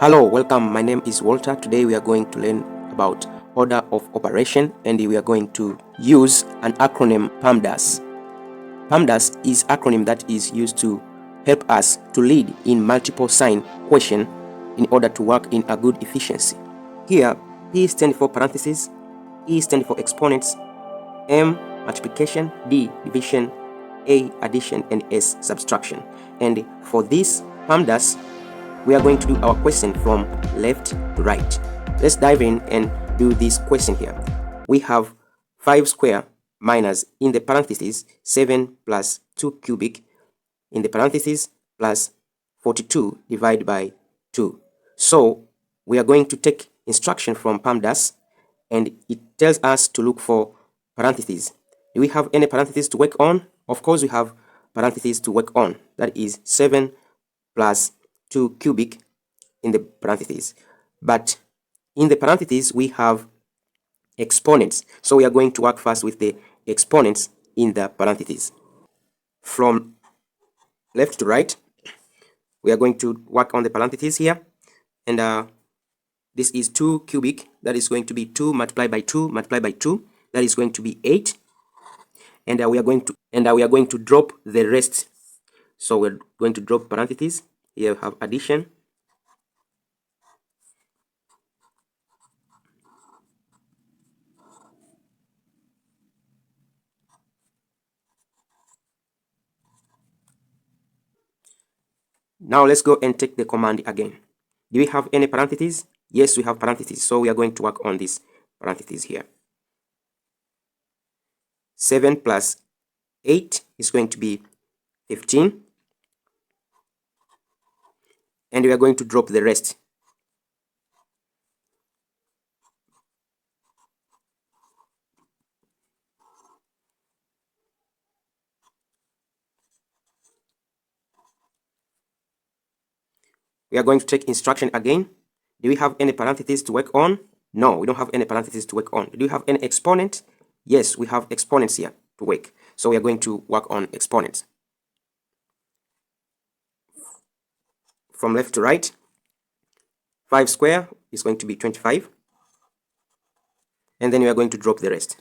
Hello, welcome. My name is Walter. Today we are going to learn about order of operation and we are going to use an acronym PEMDAS. PEMDAS is acronym that is used to help us to lead in multiple sign question in order to work in a good efficiency. Here, P stands for parentheses, E stands for exponents, M multiplication, D division, A addition, and S subtraction. And for this PEMDAS, we are going to do our question from left to right. Let's dive in and do this question here. We have 5 square minus, in the parentheses, 7 plus 2 cubic, in the parentheses, plus 42 divided by 2. So we are going to take instruction from PEMDAS and it tells us to look for parentheses. Do we have any parentheses to work on? Of course we have parentheses to work on. That is 7 plus 2 cubic in the parentheses. But in the parentheses, we have exponents. So we are going to work first with the exponents in the parentheses. From left to right, we are going to work on the parentheses here. And this is 2 cubic. That is going to be 2 multiplied by 2 multiplied by 2. That is going to be 8. And we are going to drop the rest. So we're going to drop parentheses. Here we have addition. Now let's go and take the command again. Do we have any parentheses? Yes, we have parentheses. So we are going to work on this parentheses here. 7 plus 8 is going to be 15. And we are going to drop the rest. We are going to take instruction again. Do we have any parentheses to work on? No, we don't have any parentheses to work on. Do we have any exponent? Yes, we have exponents here to work. So we are going to work on exponents. From left to right, 5 square is going to be 25. And then we are going to drop the rest.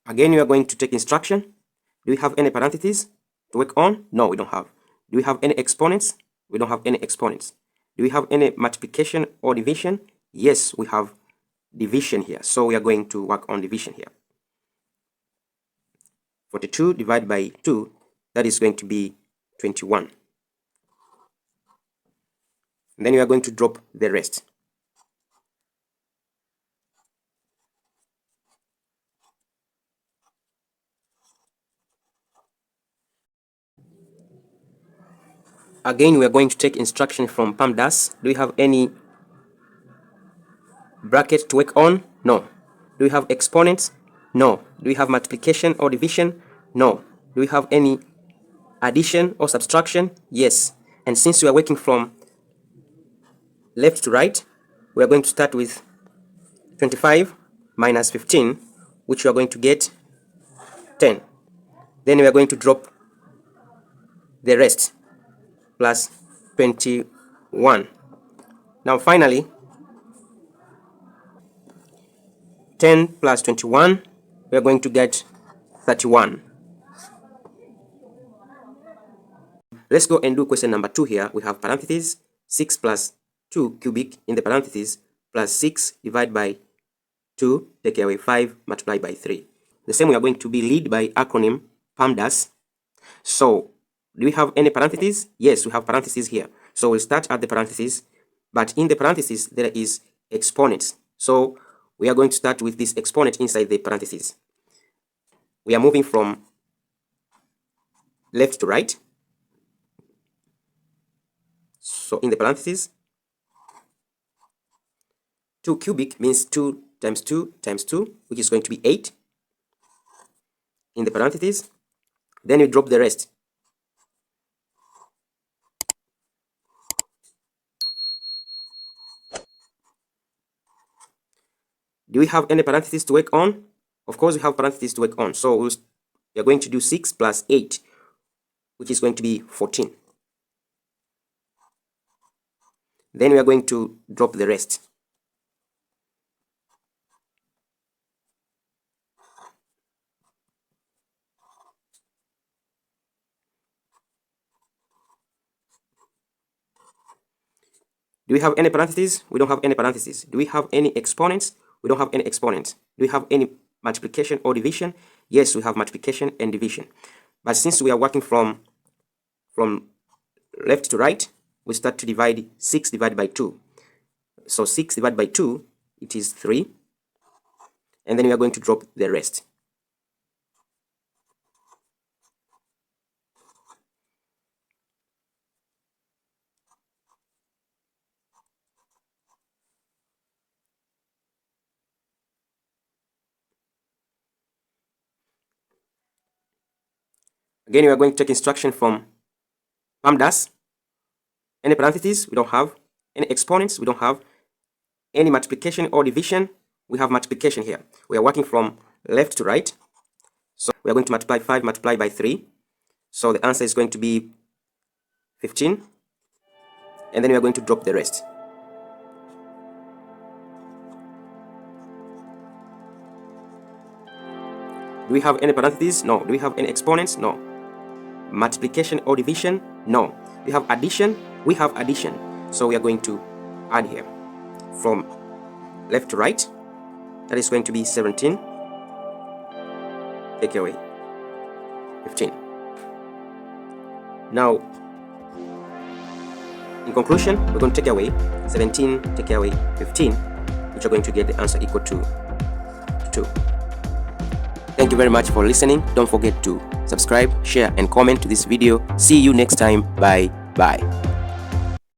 Again, we are going to take instruction. Do we have any parentheses to work on? No, we don't have. Do we have any exponents? We don't have any exponents. Do we have any multiplication or division? Yes, we have division here. So we are going to work on division here. 42 divided by 2, that is going to be 21. And then we are going to drop the rest. Again, we are going to take instruction from PEMDAS. Do we have any bracket to work on? No. Do we have exponents? No. Do we have multiplication or division? No. Do we have any addition or subtraction? Yes. And since we are working from left to right, we are going to start with 25 minus 15, which we are going to get 10. Then we are going to drop the rest, plus 21. Now finally, 10 plus 21, we are going to get 31. Let's go and do question number 2 here. We have parentheses, 6 plus 2 cubic in the parentheses, plus 6 divided by 2, take away 5, multiplied by 3. The same we are going to be lead by acronym PEMDAS. So, do we have any parentheses? Yes, we have parentheses here. So we'll start at the parentheses, but in the parentheses there is exponents. So we are going to start with this exponent inside the parentheses. We are moving from left to right. So in the parentheses, 2 cubic means 2 times 2 times 2, which is going to be 8. In the parentheses, then you drop the rest. Do we have any parentheses to work on? Of course, we have parentheses to work on. So we are going to do 6 plus 8, which is going to be 14. Then we are going to drop the rest. Do we have any parentheses? We don't have any parentheses. Do we have any exponents? We don't have any exponents. Do we have any multiplication or division? Yes, we have multiplication and division. But since we are working from left to right, we start to divide 6 divided by 2. So 6 divided by 2, it is 3. And then we are going to drop the rest. Again, we are going to take instruction from PEMDAS. Any parentheses? We don't have. Any exponents? We don't have. Any multiplication or division? We have multiplication here. We are working from left to right. So we are going to multiply 5 multiplied by 3. So the answer is going to be 15. And then we are going to drop the rest. Do we have any parentheses? No. Do we have any exponents? No. Multiplication or division? No. Do we have addition? We have addition. So we are going to add here from left to right. That is going to be 17. Take away 15. Now, in conclusion, we're going to take away 17, take away 15, which are going to get the answer equal to 2. Thank you very much for listening. Don't forget to subscribe, share, and comment to this video. See you next time. Bye.